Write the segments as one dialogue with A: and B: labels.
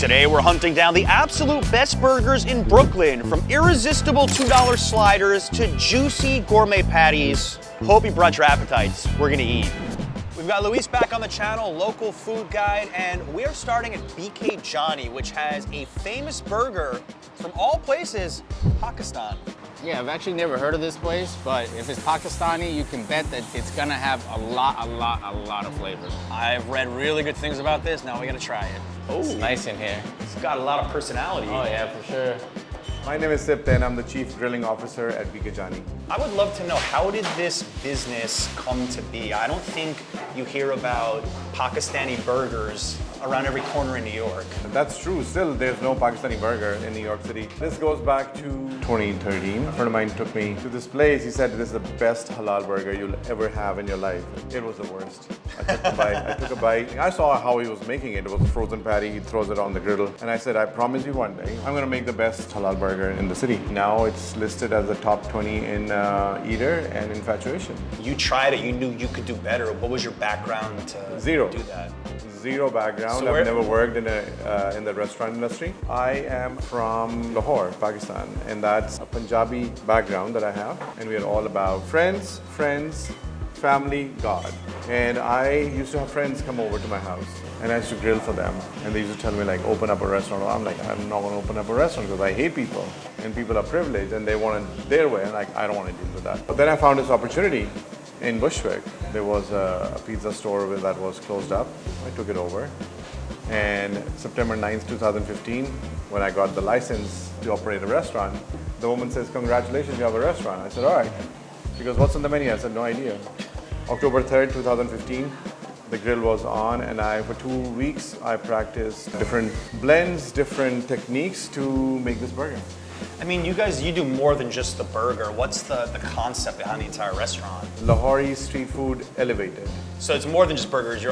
A: Today we're hunting down the absolute best burgers in Brooklyn, from irresistible $2 sliders to juicy gourmet patties. Hope you brought your appetites. We're gonna eat. We've got Luis back on the channel, local food guide, and we're starting at BK Jani, which has a famous burger from all places, Pakistan.
B: Yeah, I've actually never heard of this place, but if it's Pakistani, you can bet that it's gonna have a lot of flavor.
A: I've read really good things about this, now we gotta try it. Oh,
B: It's nice in here.
A: It's got a lot of personality.
B: Oh yeah, for sure.
C: My name is Sip and I'm the Chief Grilling Officer at BK Jani.
A: I would love to know, how did this business come to be? I don't think you hear about Pakistani burgers around every corner in New York.
C: That's true. Still, there's no Pakistani burger in New York City. This goes back to 2013. A friend of mine took me to this place. He said, this is the best halal burger you'll ever have in your life. It was the worst. I took a bite. I saw how he was making it. It was a frozen patty. He throws it on the griddle. And I said, I promise you one day, I'm going to make the best halal burger in the city. Now it's listed as the top 20 in Eater and Infatuation.
A: You tried it, you knew you could do better. What was your background to
C: Zero.
A: do that?
C: Zero background.
A: So
C: I've never worked in the restaurant industry. I am from Lahore, Pakistan, and that's a Punjabi background that I have. And we are all about friends, family, God. And I used to have friends come over to my house, and I used to grill for them. And they used to tell me, like, open up a restaurant. I'm like, I'm not going to open up a restaurant because I hate people, and people are privileged, and they want it their way, and like, I don't want to deal with that. But then I found this opportunity in Bushwick. There was a pizza store that was closed up. I took it over. And September 9th, 2015, when I got the license to operate a restaurant, the woman says, congratulations, you have a restaurant. I said, all right. She goes, what's on the menu? I said, no idea. October 3rd, 2015, the grill was on, and for 2 weeks, I practiced different blends, different techniques to make this burger.
A: I mean, you do more than just the burger. What's the concept behind the entire restaurant?
C: Lahori street food elevated.
A: So it's more than just burgers.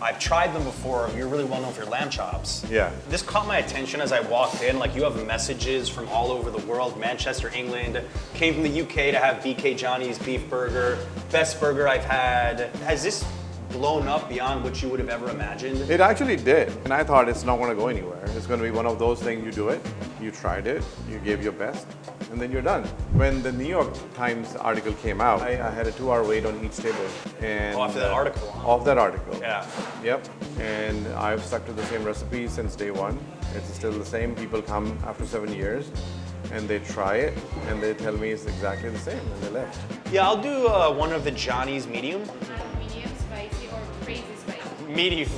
A: I've tried them before. You're really well known for your lamb chops.
C: Yeah.
A: This caught my attention as I walked in. Like, you have messages from all over the world. Manchester, England, came from the UK to have BK Jani's beef burger. Best burger I've had. Has this blown up beyond what you would have ever imagined?
C: It actually did, and I thought it's not going to go anywhere. It's going to be one of those things, you do it, you tried it, you gave your best, and then you're done. When the New York Times article came out, I had a 2-hour wait on each table. And
A: Off that article, huh?
C: Off that article.
A: Yeah.
C: Yep, and I've stuck to the same recipe since day one. It's still the same. People come after 7 years, and they try it, and they tell me it's exactly the same, and they left.
A: Yeah, I'll do one of the Johnny's medium.
D: Medium, spicy, or crazy spicy?
A: Medium.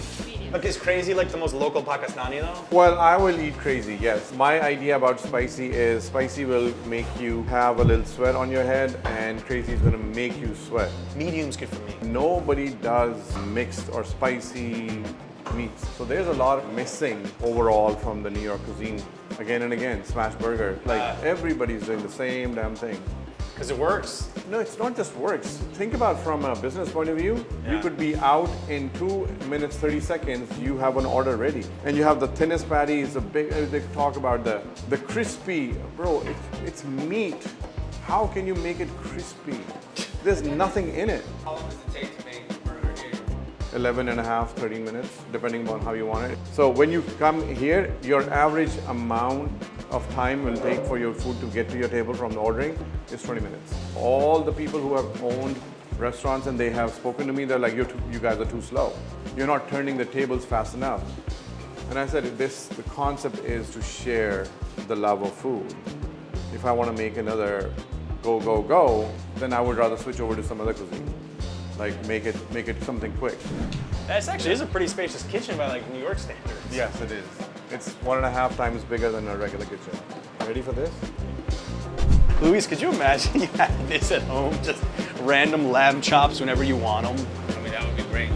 A: Okay, is crazy like the most local Pakistani though?
C: Well, I will eat crazy, yes. My idea about spicy is spicy will make you have a little sweat on your head, and crazy is gonna make you sweat.
A: Medium's good for me.
C: Nobody does mixed or spicy meats. So there's a lot missing overall from the New York cuisine. Again and again, smash burger. Like, everybody's doing the same damn thing.
A: Because it works.
C: No, it's not just works. Think about from a business point of view.
A: Yeah.
C: You could be out in 2 minutes, 30 seconds, you have an order ready. And you have the thinnest patty, it's a big, they talk about the crispy. Bro, it's meat. How can you make it crispy? There's nothing in it.
B: How long does it take to make a burger here?
C: 11 and a half, 13 minutes, depending on how you want it. So when you come here, your average amount of time will take for your food to get to your table from the ordering is 20 minutes. All the people who have owned restaurants and they have spoken to me, they're like, you guys are too slow. You're not turning the tables fast enough. And I said, the concept is to share the love of food. If I want to make another go, then I would rather switch over to some other cuisine. Like make it something quick.
A: This actually is a pretty spacious kitchen by like New York standards.
C: Yes, it is. It's 1.5 times bigger than a regular kitchen. Ready for this?
A: Luis, could you imagine you had this at home? Just random lamb chops whenever you want them.
B: I mean, that would be great.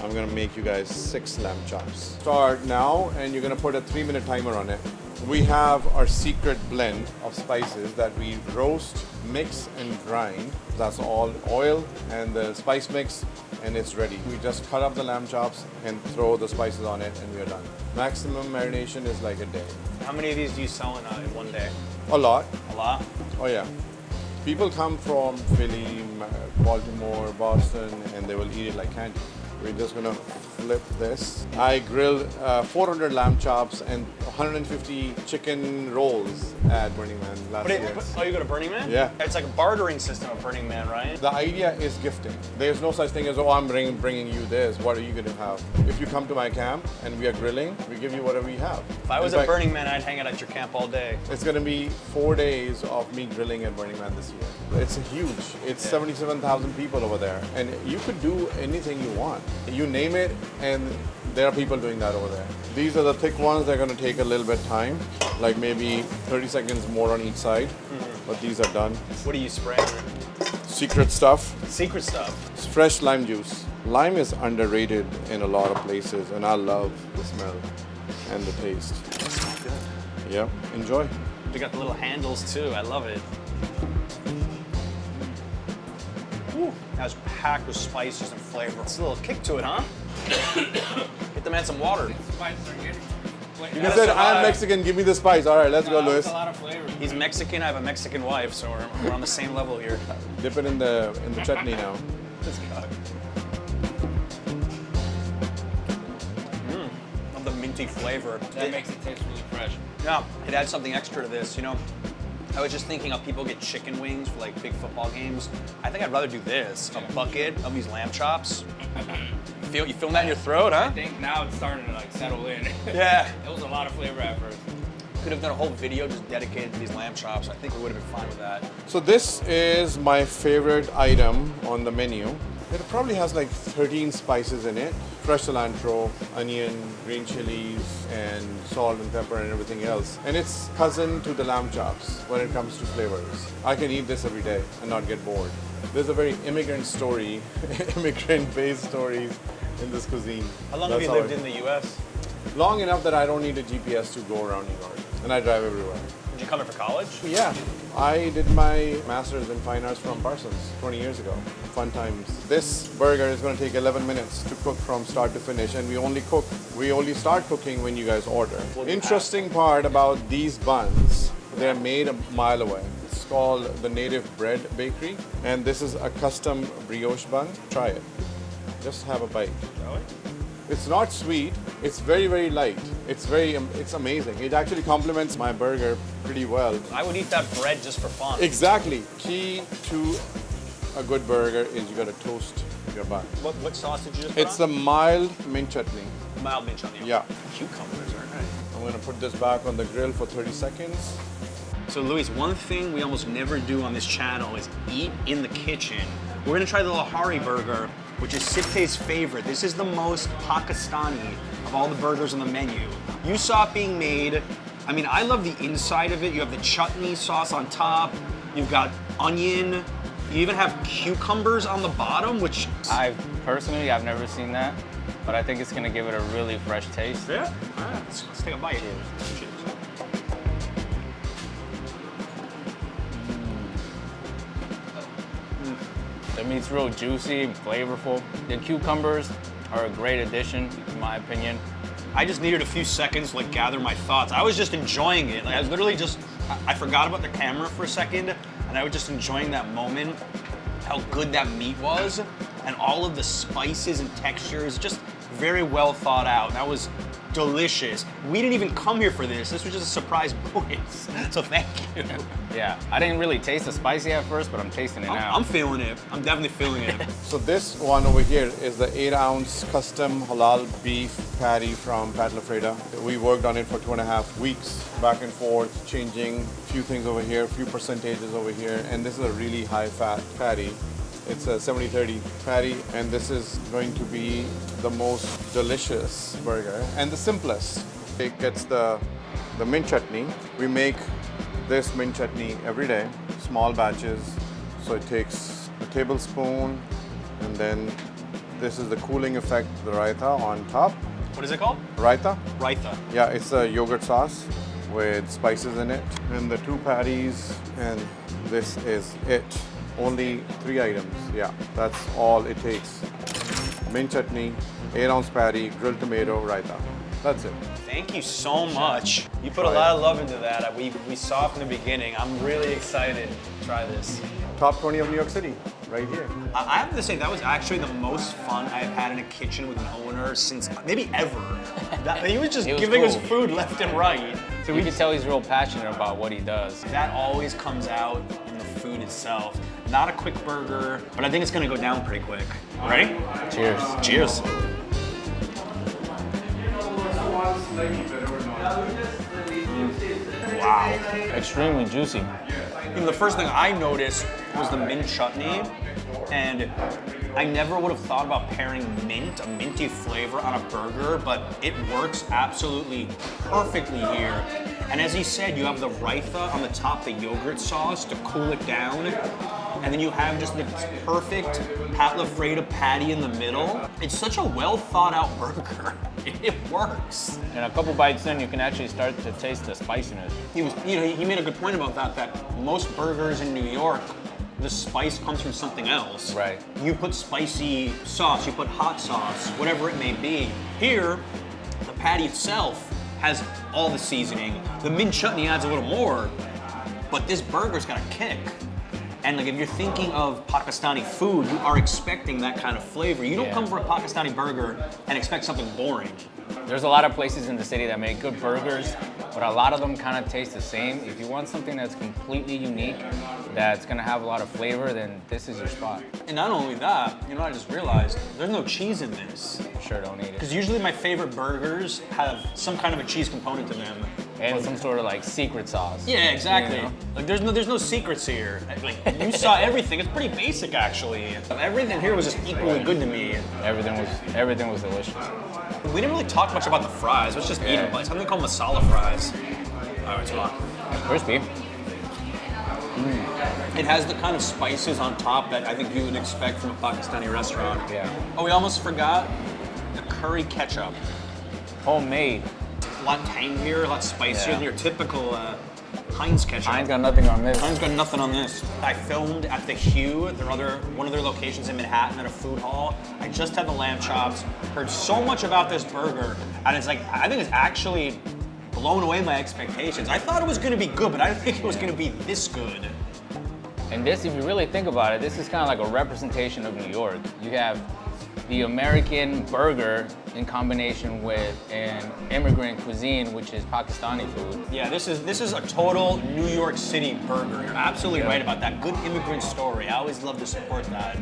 C: I'm gonna make you guys 6 lamb chops. Start now, and you're gonna put a 3-minute timer on it. We have our secret blend of spices that we roast, mix, and grind. That's all oil and the spice mix, and it's ready. We just cut up the lamb chops and throw the spices on it, and we're done. Maximum marination is like a day.
A: How many of these do you sell in one day?
C: A lot.
A: A lot?
C: Oh yeah. People come from Philly, Baltimore, Boston, and they will eat it like candy. We're just gonna flip this. I grilled 400 lamb chops and 150 chicken rolls at Burning Man last year.
A: Oh, you go to Burning Man?
C: Yeah.
A: It's like a bartering system at Burning Man, right?
C: The idea is gifting. There's no such thing as, oh, I'm bringing you this. What are you going to have? If you come to my camp and we are grilling, we give you whatever you have.
A: If I was
C: In
A: at
C: fact,
A: Burning Man, I'd hang out at your camp all day.
C: it's going to be 4 days of me grilling at Burning Man this year. It's huge. It's 77,000 people over there. And you could do anything you want. You name it, and there are people doing that over there. These are the thick ones. They're going to take a little bit time, like maybe 30 seconds more on each side. But these are done.
A: What are you spraying?
C: Secret stuff.
A: Secret stuff.
C: It's fresh lime juice. Lime is underrated in a lot of places, and I love the smell and the taste.
A: Good.
C: Yep, enjoy.
A: They got the little handles too. I love it. Ooh, that's packed with spices and flavor. It's a little kick to it, huh? Get the man some water.
C: You said, I'm Mexican, give me the spice. All right, let's go, Luis.
B: That's a lot of flavor.
A: He's Mexican, I have a Mexican wife, so we're on the same level here.
C: Dip it in the chutney now.
A: Let's go. Love the minty flavor.
B: That makes it taste really fresh.
A: Yeah, it adds something extra to this, you know. I was just thinking of people get chicken wings for like big football games. I think I'd rather do this, a bucket of these lamb chops. You feel that in your throat, huh?
B: I think now it's starting to like settle in.
A: Yeah.
B: It was a lot of flavor at first.
A: Could have done a whole video just dedicated to these lamb chops. I think we would have been fine with that.
C: So this is my favorite item on the menu. It probably has like 13 spices in it. Fresh cilantro, onion, green chilies, and salt and pepper and everything else. And it's cousin to the lamb chops when it comes to flavors. I can eat this every day and not get bored. There's a very immigrant story, immigrant-based stories in this cuisine.
A: How long have you lived in the U.S.?
C: Long enough that I don't need a GPS to go around New York. And I drive everywhere.
A: Did you come here for college?
C: Yeah, I did my master's in fine arts from Parsons 20 years ago. Fun times. This burger is going to take 11 minutes to cook from start to finish, and we only start cooking when you guys order. Interesting part about these buns, they're made a mile away. It's called the Native Bread Bakery, and this is a custom brioche bun. Try it. Just have a bite. It's not sweet. It's very, very light. It's amazing. It actually complements my burger pretty well.
A: I would eat that bread just for fun.
C: Exactly. Key to a good burger is you gotta toast your bun.
A: What sauce did you just put
C: It's the mild mint chutney.
A: mild mint chutney.
C: Yeah.
A: Cucumbers, all right.
C: I'm gonna put this back on the grill for 30 seconds.
A: So Luis, one thing we almost never do on this channel is eat in the kitchen. We're gonna try the Lahari burger, which is Sipte's favorite. This is the most Pakistani of all the burgers on the menu. You saw it being made. I mean, I love the inside of it. You have the chutney sauce on top. You've got onion. You even have cucumbers on the bottom, which...
B: I've never seen that, but I think it's gonna give it a really fresh taste.
A: Yeah? All right, let's take a bite. Cheers.
B: The meat's real juicy and flavorful. The cucumbers are a great addition, in my opinion.
A: I just needed a few seconds to like gather my thoughts. I was just enjoying it. Like I was literally just, I forgot about the camera for a second, and I was just enjoying that moment, how good that meat was, and all of the spices and textures, just very well thought out. That was delicious. We didn't even come here for this. This was just a surprise bonus. So thank you.
B: Yeah, I didn't really taste the spicy at first, but I'm tasting it now.
A: I'm feeling it. I'm definitely feeling it.
C: So this one over here is the 8-ounce custom halal beef patty from Pat LaFreda. We worked on it for 2.5 weeks, back and forth, changing a few things over here, a few percentages over here, and this is a really high fat patty. It's a 70-30 patty, and this is going to be the most delicious burger and the simplest. It gets the mint chutney. We make this mint chutney every day, small batches. So it takes a tablespoon, and then this is the cooling effect, the raita on top.
A: What is it called?
C: Raita?
A: Raita.
C: Yeah, it's a yogurt sauce with spices in it. And the 2 patties, and this is it. Only 3 items. Yeah, that's all it takes. Mint chutney, 8-ounce patty, grilled tomato, raita. That's it.
A: Thank you so much. You put a lot of love into that. We saw it from the beginning. I'm really excited to try this.
C: Top 20 of New York City, right here.
A: I have to say that was actually the most fun I've had in a kitchen with an owner since maybe ever. He was just
B: It was
A: giving us
B: cool.
A: food left and right.
B: So we can tell he's real passionate about what he does.
A: That always comes out in the food itself. Not a quick burger, but I think it's gonna go down pretty quick. Ready?
B: Cheers.
A: Cheers. Wow.
B: Extremely juicy.
A: The first thing I noticed was the mint chutney, and I never would have thought about pairing mint, a minty flavor on a burger, but it works absolutely perfectly here. And as he said, you have the raita on the top, the yogurt sauce to cool it down, and then you have just the perfect pat lafreda patty in the middle. It's such a well thought out burger. It works.
B: And a couple bites in, you can actually start to taste the spiciness.
A: He made a good point about that most burgers in New York, the spice comes from something else.
B: Right.
A: You put spicy sauce, you put hot sauce, whatever it may be. Here, the patty itself has all the seasoning. The mint chutney adds a little more, but this burger's got a kick. And like if you're thinking of Pakistani food, you are expecting that kind of flavor. You don't come for a Pakistani burger and expect something boring.
B: There's a lot of places in the city that make good burgers, but a lot of them kind of taste the same. If you want something that's completely unique, that's gonna have a lot of flavor, then this is your spot.
A: And not only that, I just realized there's no cheese in this.
B: Sure, don't eat it.
A: Because usually my favorite burgers have some kind of a cheese component to them.
B: And some sort of like secret sauce.
A: Yeah, exactly.
B: You know?
A: Like there's no secrets here. Like you saw everything. It's pretty basic actually. Everything here was just equally good to me.
B: Everything was delicious.
A: We didn't really talk much about the fries. Let's just eat them. It's something called masala fries. All right, talk.
B: Crispy.
A: It has the kind of spices on top that I think you would expect from a Pakistani restaurant.
B: Yeah.
A: Oh, we almost forgot the curry ketchup.
B: Homemade.
A: A lot tangier, a lot spicier than your typical Heinz ketchup.
B: Heinz got nothing on this.
A: Heinz got nothing on this. I filmed at the Hue, one of their locations in Manhattan at a food hall. I just had the lamb chops, heard so much about this burger, and it's like, I think it's actually blown away my expectations. I thought it was gonna be good, but I didn't think it was gonna be this good.
B: And this, if you really think about it, this is kind of like a representation of New York. You have the American burger in combination with an immigrant cuisine, which is Pakistani food.
A: Yeah, this is a total New York City burger. You're absolutely right about that. Good immigrant story. I always love to support that.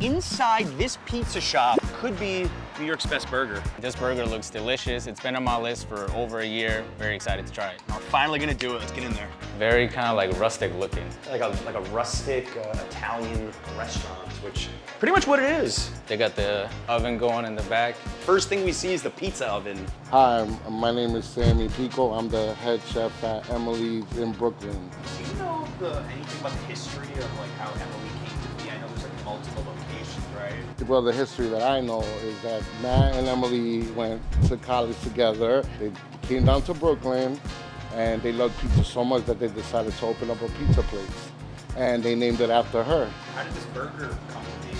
A: Inside this pizza shop could be New York's best burger.
B: This burger looks delicious. It's been on my list for over a year. Very excited to try it.
A: We're finally gonna do it. Let's get in there.
B: Very kind of like rustic looking.
A: Like a rustic Italian restaurant, which pretty much what it is.
B: They got the oven going in the back.
A: First thing we see is the pizza oven.
E: Hi, my name is Sammy Pico. I'm the head chef at Emily's in Brooklyn.
A: Do you know anything about the history of like how Emily came to be? I know there's like multiple locations, right?
E: Well, the history that I know is that Matt and Emily went to college together. They came down to Brooklyn and they loved pizza so much that they decided to open up a pizza place. And they named it after her.
A: How did this burger come to be?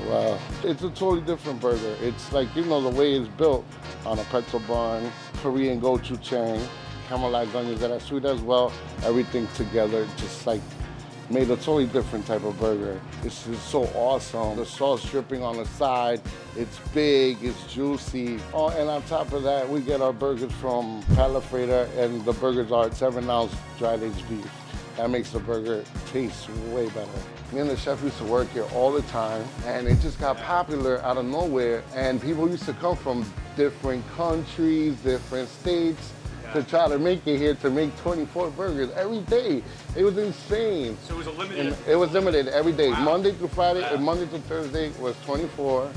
E: Well, it's a totally different burger. It's like, the way it's built on a pretzel bun, Korean gochujang, caramelized onions that are sweet as well. Everything together, just like made a totally different type of burger. This is so awesome. The sauce dripping on the side, it's big, it's juicy. Oh, and on top of that, we get our burgers from Pat Lafreda, and the burgers are 7-ounce dried aged beef. That makes the burger taste way better. Me and the chef used to work here all the time, and it just got popular out of nowhere, and people used to come from different countries, different states, to try to make it here to make 24 burgers every day. It was insane.
A: So it was a limited.
E: It was limited every day.
A: Wow.
E: Monday through Friday,
A: Yeah.
E: Monday to Thursday was 24,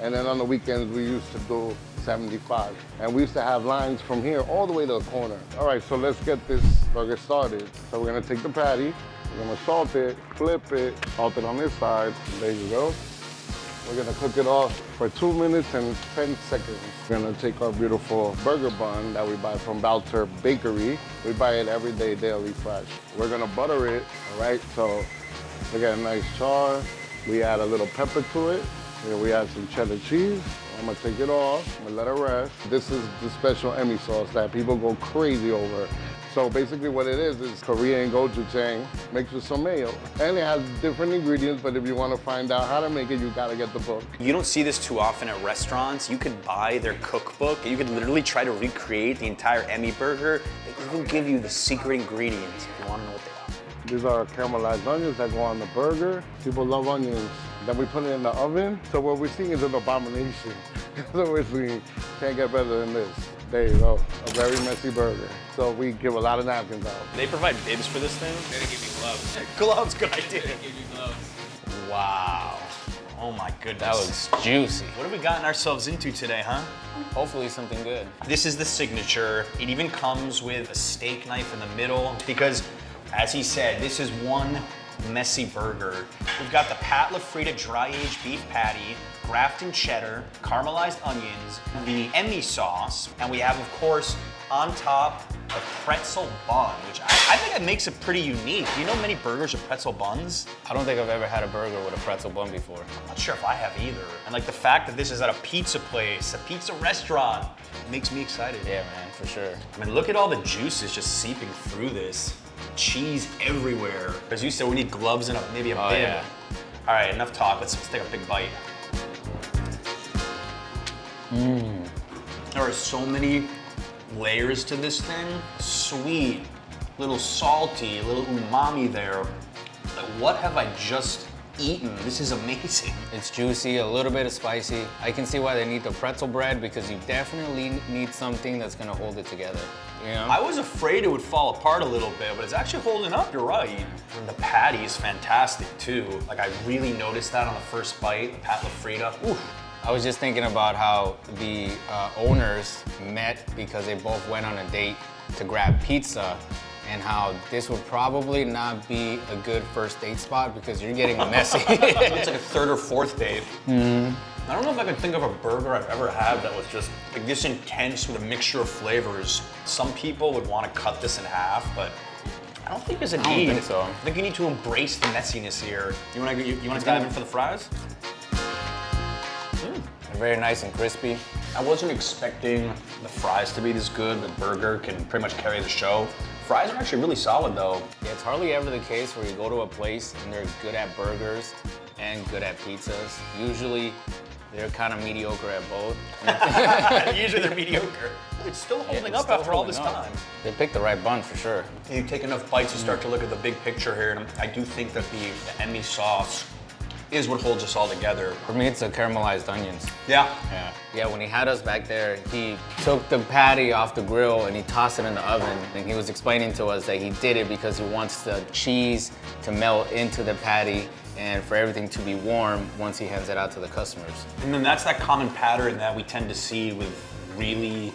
E: and then on the weekends we used to do 75. And we used to have lines from here all the way to the corner. All right, so let's get this burger started. So we're gonna take the patty, we're gonna salt it, flip it, salt it on this side. There you go. We're gonna cook it off for 2 minutes and 10 seconds. We're gonna take our beautiful burger bun that we buy from Balter Bakery. We buy it every day, daily, fresh. We're gonna butter it, all right? So we got a nice char. We add a little pepper to it. And we add some cheddar cheese. I'm gonna take it off, I'm gonna let it rest. This is the special Emmy sauce that people go crazy over. So basically what it is Korean gochujang mixed with some mayo. And it has different ingredients, but if you want to find out how to make it, you gotta get the book.
A: You don't see this too often at restaurants. You could buy their cookbook and you could literally try to recreate the entire Emmy burger. They even give you the secret ingredients if you want to know what they are.
E: These are caramelized onions that go on the burger. People love onions. Then we put it in the oven. So what we're seeing is an abomination. So we're seeing, can't get better than this. There you go, a very messy burger. So we give a lot of napkins out.
A: They provide bibs for this thing?
B: They're gonna give you gloves.
A: Gloves, good idea.
B: They're gonna give you gloves.
A: Wow. Oh my goodness.
B: That was juicy.
A: What have we gotten ourselves into today, huh?
B: Hopefully something good.
A: This is the signature. It even comes with a steak knife in the middle because, as he said, this is one messy burger. We've got the Pat LaFrida dry-aged beef patty, Grafton cheddar, caramelized onions, the Emmy sauce, and we have, of course, on top, a pretzel bun, which I think it makes it pretty unique. Do you know many burgers with pretzel buns?
B: I don't think I've ever had a burger with a pretzel bun before.
A: I'm not sure if I have either. And like the fact that this is at a pizza place, a pizza restaurant, makes me excited.
B: Yeah, man, for sure.
A: I mean, look at all the juices just seeping through this. Cheese everywhere. As you said, we need gloves and maybe a bib.
B: Yeah.
A: All right, enough talk. Let's take a big bite. There are so many layers to this thing. Sweet, little salty, a little umami there. Like, what have I just eaten? This is amazing.
B: It's juicy, a little bit of spicy. I can see why they need the pretzel bread because you definitely need something that's gonna hold it together. You know?
A: I was afraid it would fall apart a little bit, but it's actually holding up, you're right. And the patty is fantastic too. Like I really noticed that on the first bite, the Pat LaFrida. Ooh.
B: I was just thinking about how the owners met because they both went on a date to grab pizza and how this would probably not be a good first date spot because you're getting messy.
A: It's like a third or fourth date. I don't know if I can think of a burger I've ever had that was just like this intense with a mixture of flavors. Some people would want to cut this in half, but I don't think there's a need.
B: I don't think so.
A: I think you need to embrace the messiness here. You want to dive in for the fries?
B: Very nice and crispy.
A: I wasn't expecting the fries to be this good. The burger can pretty much carry the show. Fries are actually really solid though.
B: Yeah, it's hardly ever the case where you go to a place and they're good at burgers and good at pizzas. Usually they're kind of mediocre at both.
A: Usually they're mediocre. It's still holding up after all this time.
B: They picked the right bun for sure.
A: You take enough bites, you start to look at the big picture here, and I do think that the Emmy sauce is what holds us all together.
B: For me, it's the caramelized onions.
A: Yeah.
B: Yeah, when he had us back there, he took the patty off the grill and he tossed it in the oven. And he was explaining to us that he did it because he wants the cheese to melt into the patty and for everything to be warm once he hands it out to the customers.
A: And then that's that common pattern that we tend to see with really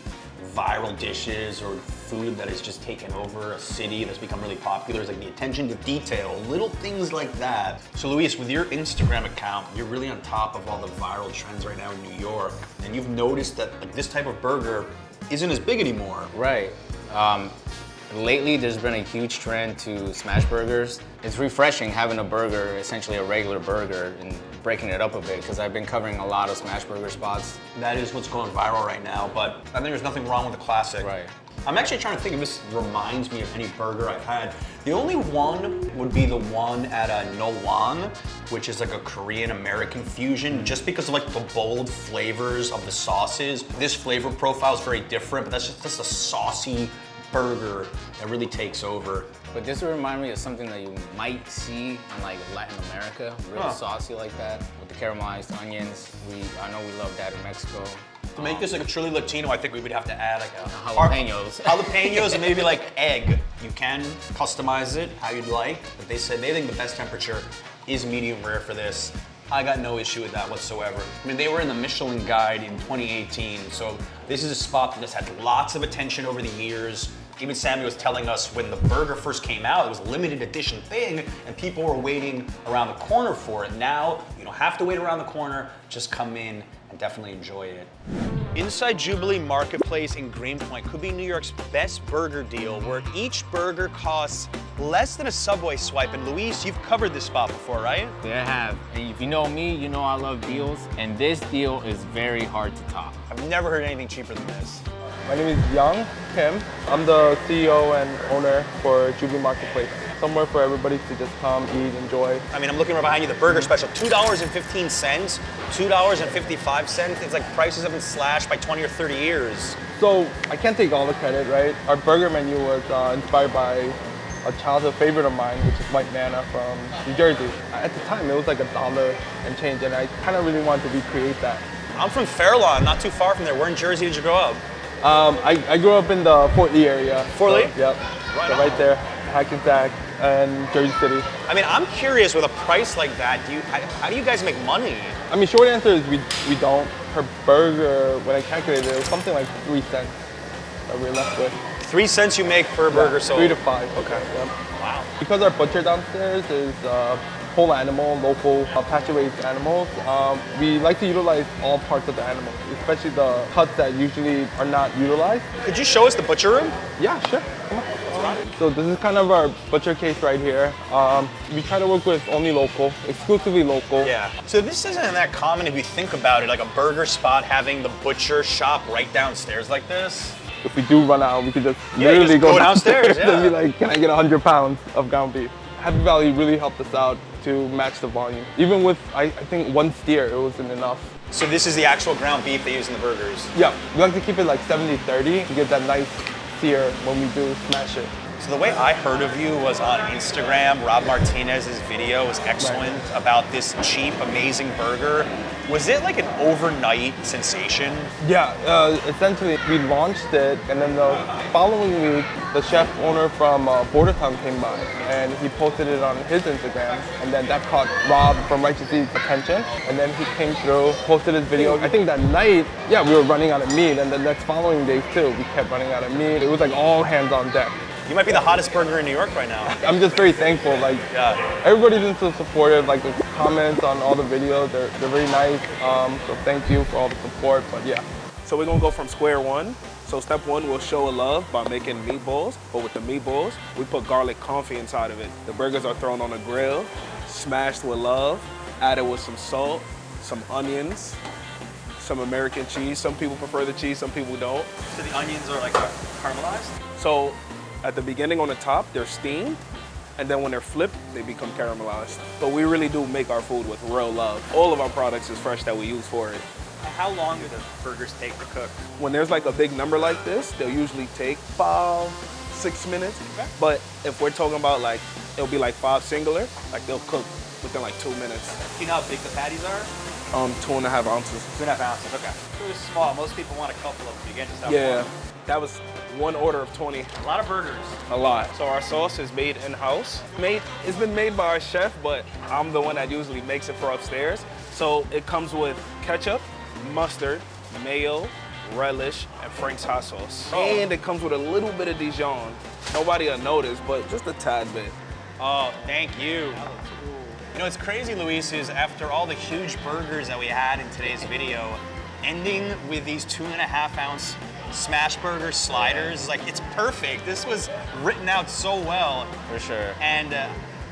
A: viral dishes or food that has just taken over a city that's become really popular. Is like the attention to detail, little things like that. So Luis, with your Instagram account, you're really on top of all the viral trends right now in New York, and you've noticed that like this type of burger isn't as big anymore.
B: Right. Lately, there's been a huge trend to smash burgers. It's refreshing having a burger, essentially a regular burger, and breaking it up a bit, because I've been covering a lot of smash burger spots.
A: That is what's going viral right now, but I think there's nothing wrong with the classic.
B: Right.
A: I'm actually trying to think if this reminds me of any burger I've had. The only one would be the one at No Wan, which is like a Korean-American fusion, just because of like the bold flavors of the sauces. This flavor profile is very different, but that's just a saucy burger that really takes over.
B: But this would remind me of something that you might see in like Latin America, really saucy like that, with the caramelized onions. I know we love that in Mexico.
A: To make this like a truly Latino, I think we would have to add like a
B: jalapenos.
A: Jalapenos and maybe like egg. You can customize it how you'd like, but they said they think the best temperature is medium rare for this. I got no issue with that whatsoever. I mean, they were in the Michelin Guide in 2018, so this is a spot that has had lots of attention over the years. Even Sammy was telling us when the burger first came out, it was a limited edition thing, and people were waiting around the corner for it. Now, you don't have to wait around the corner, just come in and definitely enjoy it. Inside Jubilee Marketplace in Greenpoint could be New York's best burger deal, where each burger costs less than a Subway swipe. And Luis, you've covered this spot before, right?
B: Yeah, I have. And if you know me, you know I love deals, and this deal is very hard to top.
A: I've never heard anything cheaper than this.
F: My name is Young Kim. I'm the CEO and owner for Jubilee Marketplace. Somewhere for everybody to just come, eat, enjoy.
A: I mean, I'm looking right behind you, the burger special, $2.15, $2.55. It's like prices have been slashed by 20 or 30 years.
F: So I can't take all the credit, right? Our burger menu was inspired by a childhood favorite of mine, which is white manna from New Jersey. At the time, it was like $1 and change, and I kind of really wanted to recreate that.
A: I'm from Fairlawn, not too far from there. Where in Jersey did you grow up?
F: I grew up in the Fort Lee area.
A: Fort Lee?
F: So, yep.
A: Right
F: So
A: on.
F: right there, Hackensack and Jersey City.
A: I mean, I'm curious, with a price like that, how do you guys make money?
F: I mean, short answer is we don't. Per burger, when I calculated it, was something like 3 cents that we're left with.
A: 3 cents you make per burger sold?
F: 3 to 5.
A: Okay.
F: Yep.
A: Wow.
F: Because our butcher downstairs is whole animal, local, pasture-raised animals, we like to utilize all parts of the animal, especially the cuts that usually are not utilized.
A: Could you show us the butcher room?
F: Yeah, sure. Come on. So this is kind of our butcher case right here. We try to work with only local, exclusively local.
A: Yeah. So this isn't that common if you think about it, like a burger spot having the butcher shop right downstairs like this.
F: If we do run out, we could just
A: Yeah,
F: literally
A: just go downstairs,
F: and be
A: yeah.
F: like, can I get 100 pounds of ground beef? Happy Valley really helped us out to match the volume. Even with, I think, 1 steer, it wasn't enough.
A: So this is the actual ground beef they use in the burgers?
F: Yeah, we like to keep it like 70-30 to get that nice sear when we do smash it.
A: So the way I heard of you was on Instagram. Rob Martinez's video was excellent about this cheap, amazing burger. Was it like an overnight sensation?
F: Yeah, essentially we launched it, and then the following week, the chef owner from Borough came by, and he posted it on his Instagram, and then that caught Rob from Righteous Eat's attention, and then he came through, posted his video. I think that night, yeah, we were running out of meat, and the next following days too, we kept running out of meat. It was like all hands on deck.
A: You might be the hottest burger in New York right now.
F: I'm just very thankful. Like,
A: Yeah.
F: everybody's been so supportive. Like, the comments on all the videos, they're very nice. So thank you for all the support. But yeah.
G: So we're gonna go from square one. So step one, we'll show a love by making meatballs. But with the meatballs, we put garlic confit inside of it. The burgers are thrown on a grill, smashed with love, added with some salt, some onions, some American cheese. Some people prefer the cheese, some people don't.
A: So the onions are like caramelized?
G: So at the beginning on the top, they're steamed, and then when they're flipped, they become caramelized. But we really do make our food with real love. All of our products is fresh that we use for it.
A: How long do the burgers take to cook?
G: When there's like a big number like this, they'll usually take 5-6 minutes.
A: Okay.
G: But if we're talking about like, it'll be like 5 singular, like they'll cook within like 2 minutes.
A: Do you know how big the patties are?
G: 2.5 ounces.
A: 2.5 ounces, okay. Really small. Most people want a couple of them. You can't just have
G: Yeah,
A: one.
G: that was one order of 20.
A: A lot of burgers.
G: A lot. So our sauce is made in-house. It's been made by our chef, but I'm the one that usually makes it for upstairs. So it comes with ketchup, mustard, mayo, relish, and Frank's hot sauce. And it comes with a little bit of Dijon. Nobody will notice, but just a tad bit.
A: Oh, thank you. You know, what's crazy, Luis, is after all the huge burgers that we had in today's video, ending with these 2.5 ounce smash burger sliders, like, it's perfect. This was written out so well.
B: For sure.
A: And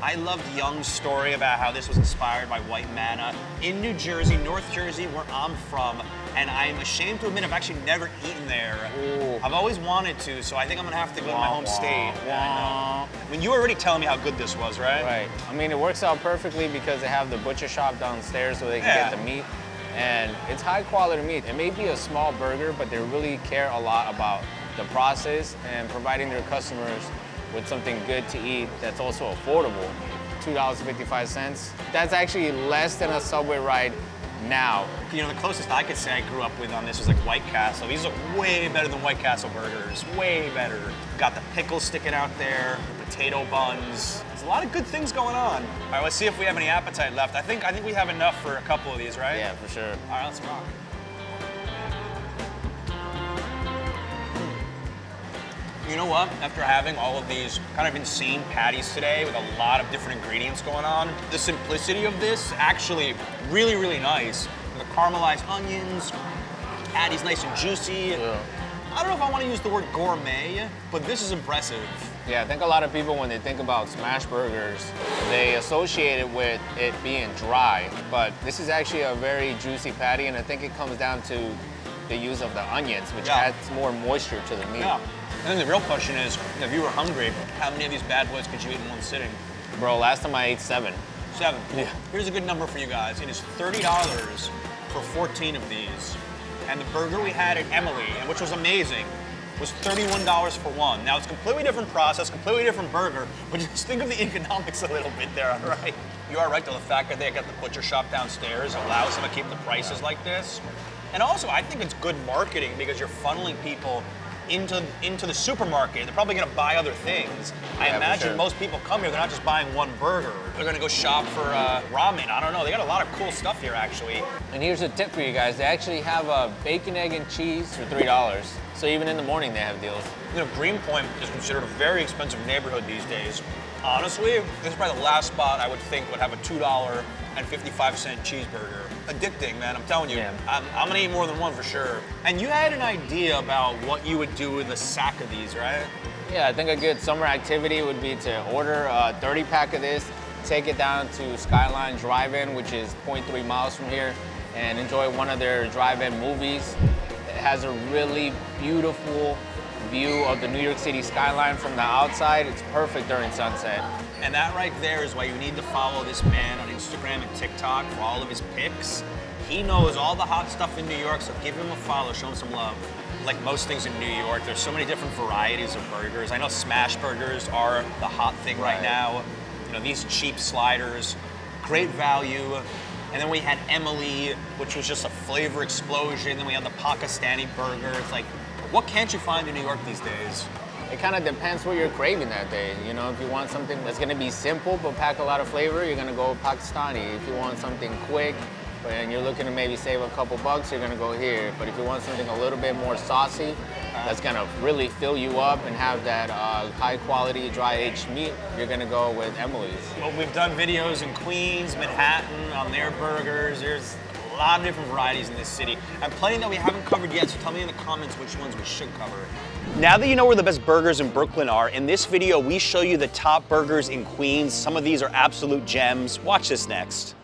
A: I loved Young's story about how this was inspired by white manna in New Jersey, North Jersey, where I'm from. And I'm ashamed to admit I've actually never eaten there.
B: Ooh.
A: I've always wanted to, so I think I'm gonna have to go to my
B: Wah,
A: home
B: wah,
A: state. Yeah, I
B: wah.
A: know. I mean, you were already telling me how good this was, right?
B: Right. I mean, it works out perfectly because they have the butcher shop downstairs so they can
A: Yeah.
B: get the meat. And it's high quality meat. It may be a small burger, but they really care a lot about the process and providing their customers with something good to eat that's also affordable. $2.55. That's actually less than a Subway ride now.
A: You know, the closest I could say I grew up with on this was like White Castle. These are way better than White Castle burgers, way better. Got the pickles sticking out there, potato buns. There's a lot of good things going on. All right, let's see if we have any appetite left. I think we have enough for a couple of these, right?
B: Yeah, for sure.
A: All right, let's rock. You know what? After having all of these kind of insane patties today with a lot of different ingredients going on, the simplicity of this actually really, really nice. The caramelized onions, patties nice and juicy.
B: Yeah.
A: I don't know if I want to use the word gourmet, but this is impressive.
B: Yeah, I think a lot of people, when they think about smash burgers, they associate it with it being dry. But this is actually a very juicy patty, and I think it comes down to the use of the onions, which
A: Yeah.
B: adds more moisture to the meat.
A: Yeah. And then the real question is, if you were hungry, how many of these bad boys could you eat in one sitting?
B: Bro, last time I ate 7.
A: 7.
B: Yeah.
A: Here's a good number for you guys. It is $30 for 14 of these. And the burger we had at Emily, and which was amazing, was $31 for one. Now it's a completely different process, completely different burger, but just think of the economics a little bit there, all right? You are right though, the fact that they got the butcher shop downstairs allows them to keep the prices like this. And also, I think it's good marketing because you're funneling people into the supermarket. They're probably gonna buy other things. I
B: for
A: imagine
B: sure.
A: most people come here, they're not just buying one burger. They're gonna go shop for ramen. I don't know, they got a lot of cool stuff here actually.
B: And here's a tip for you guys. They actually have a bacon, egg, and cheese for $3. So even in the morning, they have deals.
A: You know, Greenpoint is considered a very expensive neighborhood these days. Honestly, this is probably the last spot I would think would have a $2.55 cheeseburger. Addicting, man, I'm telling you.
B: Yeah.
A: I'm gonna eat more than one for sure. And you had an idea about what you would do with a sack of these, right?
B: Yeah, I think a good summer activity would be to order a 30-pack of this, take it down to Skyline Drive-In, which is 0.3 miles from here, and enjoy one of their drive-in movies. It has a really beautiful view of the New York City skyline from the outside. It's perfect during sunset.
A: And that right there is why you need to follow this man on Instagram and TikTok for all of his pics. He knows all the hot stuff in New York, so give him a follow, show him some love. Like most things in New York, there's so many different varieties of burgers. I know smash burgers are the hot thing right now. You know, these cheap sliders, great value. And then we had Emily, which was just a flavor explosion. Then we had the Pakistani burger. It's like, what can't you find in New York these days?
B: It kind of depends what you're craving that day. You know, if you want something that's gonna be simple but pack a lot of flavor, you're gonna go Pakistani. If you want something quick and you're looking to maybe save a couple bucks, you're gonna go here. But if you want something a little bit more saucy, that's gonna really fill you up and have that high quality dry aged meat, you're gonna go with Emily's.
A: Well, we've done videos in Queens, Manhattan, on their burgers. There's a lot of different varieties in this city, and plenty that we haven't covered yet, so tell me in the comments which ones we should cover. Now that you know where the best burgers in Brooklyn are, in this video we show you the top burgers in Queens. Some of these are absolute gems. Watch this next.